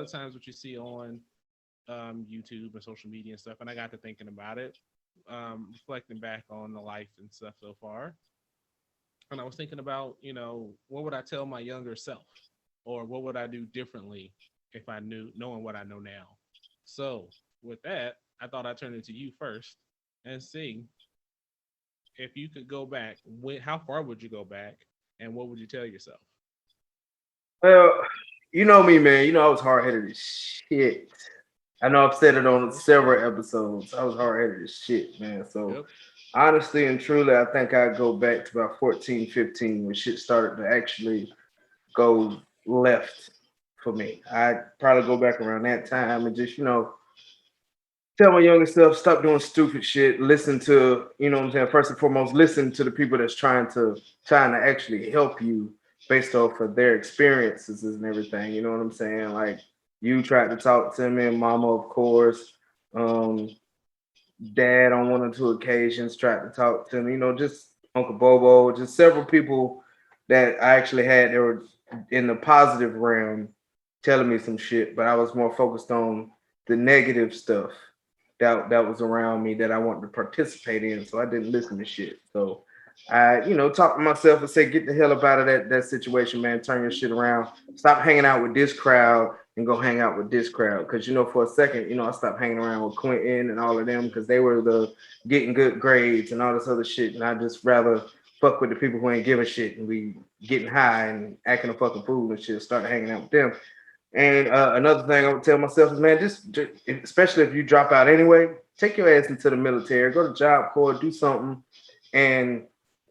of times what you see on YouTube and social media and stuff. And I got to thinking about it, reflecting back on the life and stuff so far. And I was thinking about, what would I tell my younger self, or what would I do differently if I knew, knowing what I know now. So with that, I thought I'd turn it to you first and see if you could go back. How far would you go back, and what would you tell yourself? Well, you know me, man. You know I was hard headed as shit. I know I've said it on Mm-hmm. several episodes. I was hard headed as shit, man. So Yep. honestly and truly, I think I'd go back to about 14, 15 when shit started to actually go left for me. I'd probably go back around that time and just, tell my younger self, stop doing stupid shit. Listen to, you know what I'm saying? First and foremost, listen to the people that's trying to actually help you based off of their experiences and everything. You know what I'm saying? Like you tried to talk to me, mama, of course. Um, dad on one or two occasions tried to talk to me, just Uncle Bobo, just several people that I actually had they were in the positive realm telling me some shit, but I was more focused on the negative stuff that was around me that I wanted to participate in. So I didn't listen to shit. So I, talk to myself and say, get the hell up out of that situation, man. Turn your shit around. Stop hanging out with this crowd and go hang out with this crowd. Cause for a second, I stopped hanging around with Quentin and all of them because they were the getting good grades and all this other shit. And I just rather fuck with the people who ain't giving shit and we getting high and acting a fucking fool and shit. Start hanging out with them. And another thing I would tell myself is, man, just especially if you drop out anyway, take your ass into the military, go to Job Corps, do something, and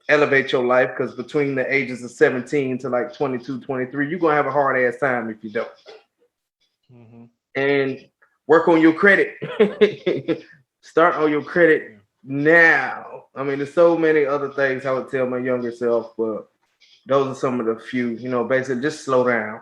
elevate your life. Because between the ages of 17 to like 22, 23, you're gonna have a hard ass time if you don't. Mm-hmm. And work on your credit. Start on your credit Yeah. now. I mean, there's so many other things I would tell my younger self, but those are some of the few. Basically just slow down.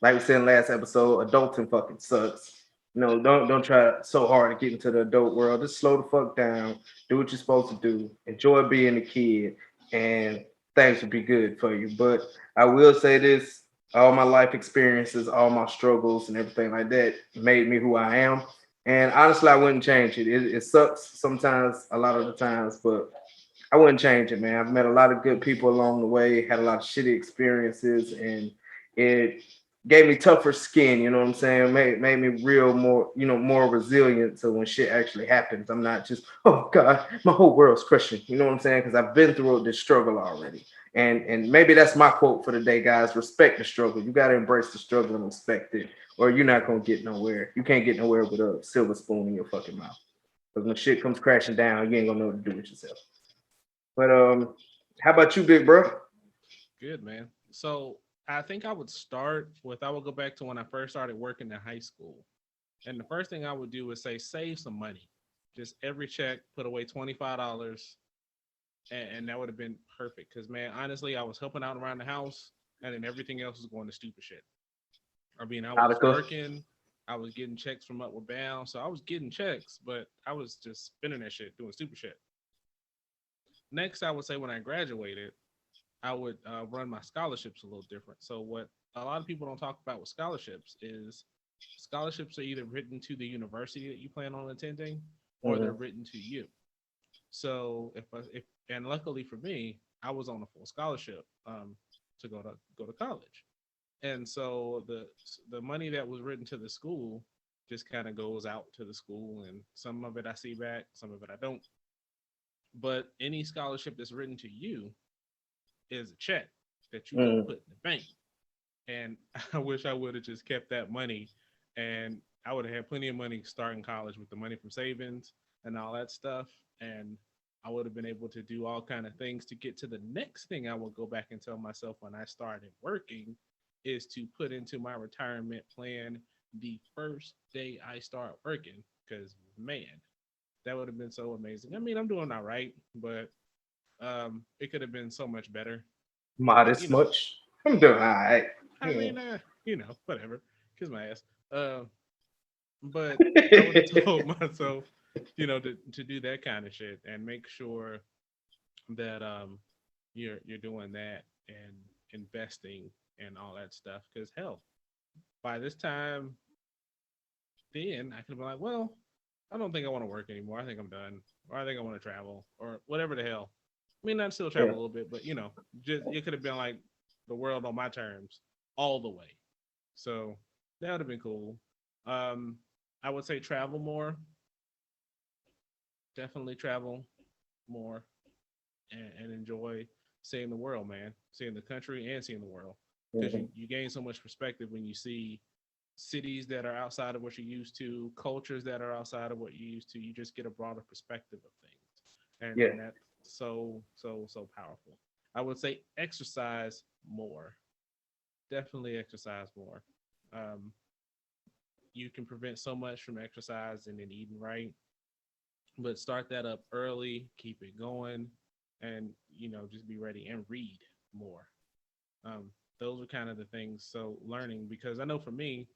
Like we said in the last episode, adulting fucking sucks. Don't try so hard to get into the adult world. Just slow the fuck down. Do what you're supposed to do. Enjoy being a kid, and things will be good for you. But I will say this: all my life experiences, all my struggles, and everything like that made me who I am. And honestly, I wouldn't change it. It sucks sometimes, a lot of the times, but I wouldn't change it, man. I've met a lot of good people along the way, had a lot of shitty experiences, and it gave me tougher skin, you know what I'm saying? Made me real more, more resilient so when shit actually happens. I'm not just, oh God, my whole world's crushing. You know what I'm saying? Because I've been through this struggle already. And maybe that's my quote for the day, guys. Respect the struggle. You gotta embrace the struggle and respect it, or you're not gonna get nowhere. You can't get nowhere with a silver spoon in your fucking mouth. Because when shit comes crashing down, you ain't gonna know what to do with yourself. But how about you, big bro? Good, man. So I think I would start with, I would go back to when I first started working in high school. And the first thing I would do is say, save some money. Just every check, put away $25. And that would have been perfect. Because, man, honestly, I was helping out around the house, and then everything else was going to stupid shit. I mean, I was Nautica. working, I was getting checks from Upward Bound. So I was getting checks, but I was just spending that shit, doing stupid shit. Next, I would say when I graduated, I would run my scholarships a little different. So what a lot of people don't talk about with scholarships are either written to the university that you plan on attending, or they're Mm-hmm. written to you. So if and luckily for me, I was on a full scholarship to go to college, and so the money that was written to the school just kind of goes out to the school, and some of it I see back, some of it I don't. But any scholarship that's written to you is a check that you go Mm-hmm. put in the bank. And I wish I would have just kept that money, and I would have had plenty of money starting college with the money from savings and all that stuff. And I would have been able to do all kind of things to get to the next thing I would go back and tell myself when I started working is to put into my retirement plan the first day I start working. Because man, that would have been so amazing. I mean, I'm doing all right, but it could have been so much better. But Modest much. I'm doing all right. I Yeah. mean, whatever. Kiss my ass. But I would have told myself, to do that kind of shit and make sure that you're doing that and investing and all that stuff. Because hell, by this time, then I could have been like, well, I don't think I want to work anymore. I think I'm done, or I think I want to travel, or whatever the hell. I mean, I'd still travel Yeah. a little bit, but just it could have been like the world on my terms all the way. So that would have been cool. Um, I would say travel more. Definitely travel more and enjoy seeing the world, man. Seeing the country and seeing the world. Because Mhm. you gain so much perspective when you see cities that are outside of what you're used to, cultures that are outside of what you're used to. You just get a broader perspective of things. Yeah. And that's so powerful. I would say exercise more. Definitely exercise more. Um, you can prevent so much from exercising and eating right, but start that up early, keep it going, and just be ready and read more. Um, those are kind of the things. So learning, because I know for me,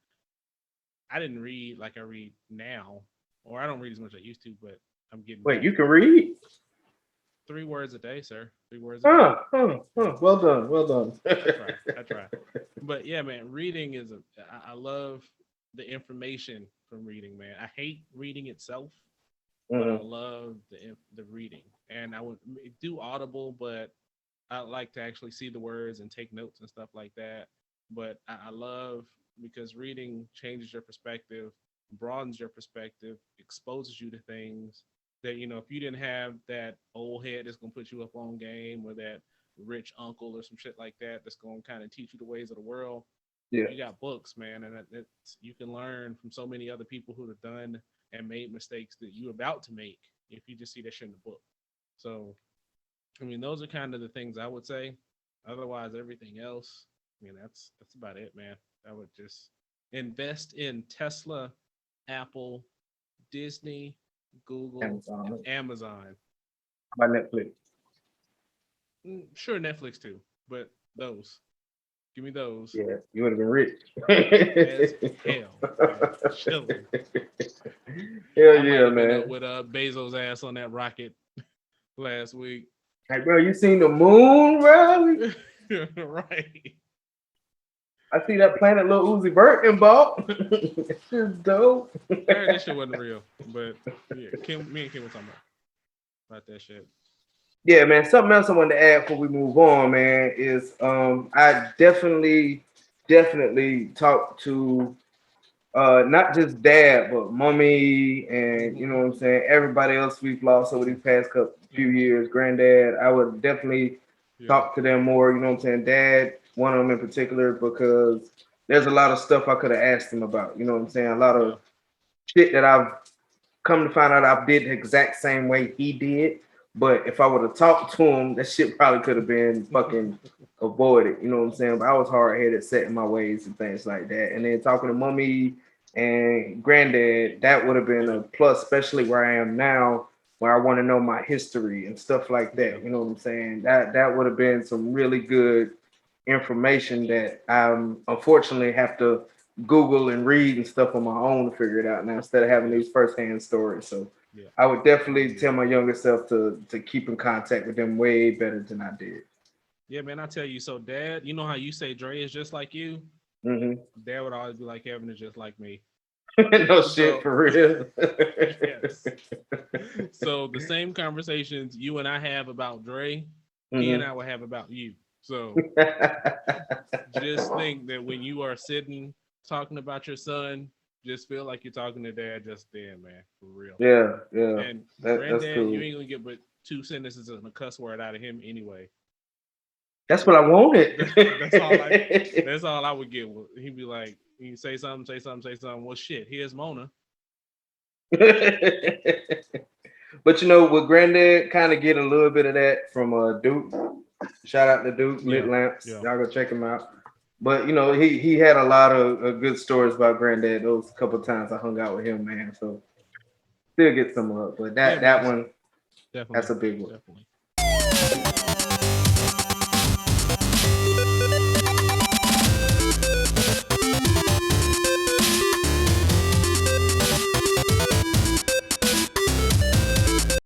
I didn't read like I read now, or I don't read as much as I used to, but I'm getting Wait, back. you can read? 3 words a day, sir. 3 words a day. Huh, huh, Yeah, huh. Well done, well done. I try. I try. But yeah, man, reading is I love the information from reading, man. I hate reading itself, but I Mhm. love the reading. And I would do Audible, but I like to actually see the words and take notes and stuff like that. But I love because reading changes your perspective, broadens your perspective, exposes you to things that if you didn't have that old head that's gonna put you up on game, or that rich uncle or some shit like that that's gonna kind of teach you the ways of the world. Yeah. You got books, man, and you can learn from so many other people who have done and made mistakes that you're about to make if you just see that shit in the book. So I mean, those are kind of the things I would say. Otherwise, everything else, I mean, that's about it, man. I would just invest in Tesla, Apple, Disney, Google, and Amazon. Amazon. By Netflix. Sure, Netflix too, but those. Give me those. Yeah, you would have been rich. As hell, man. Chilling. Hell I might yeah, have been up man. with Bezos' ass on that rocket last week. Hey, bro, you seen the moon, bro? Right. I see that planet Lil Uzi Vert and bought. It's just dope. I heard that shit wasn't real, but yeah, me and Kim were talking about that shit. Yeah, man. Something else I wanted to add before we move on, man, is I definitely talked to not just dad, but mommy, and you know Mm-hmm. what I'm saying, everybody else we've lost over these past few Mm-hmm. years. Granddad, I would definitely Yeah. talk to them more. You know what I'm saying, dad, one of them in particular, because there's a lot of stuff I could have asked him about. You know what I'm saying, a lot Yeah. of shit that I've come to find out I did the exact same way he did. But if I would have talked to him, that shit probably could have been fucking avoided. You know what I'm saying? But I was hard headed, set in my ways and things like that. And then talking to mommy and granddad, that would have been Yeah. a plus, especially where I am now, where I want to know my history and stuff like Yeah. that. You know what I'm saying? That would have been some really good information that I unfortunately have to Google and read and stuff on my own to figure it out now instead of having Yeah. these firsthand stories. So Yeah. I would I definitely agree. tell my younger self to keep in contact with them way better than I did. Yeah, man. I tell you, so Dad, you know how you say Dre is just like you? Hmm. Dad would always be like, Kevin is just like me. No shit So for real. yes. So the same conversations you and I have about Dre, he and Hmm. I will have about you. So just think that when you are sitting talking about your son, just feel like you're talking to Dad just then, man, for real. Yeah, yeah. And That's Granddad, you cool. ain't gonna get but 2 sentences and a cuss word out of him anyway. That's what I wanted. That's all I. That's all I would get. He'd be like, "You say something, say something, say something." Well, shit. Here's Mona. But with Granddad, kind of get a little bit of that from Duke. Shout out to Duke Lit Yeah, Lamps. yeah, Y'all go check him out. But he had a lot of good stories about Granddad. Those couple times I hung out with him, man. So still get some up. But yeah, that man. one, that's Definitely, a big one. definitely.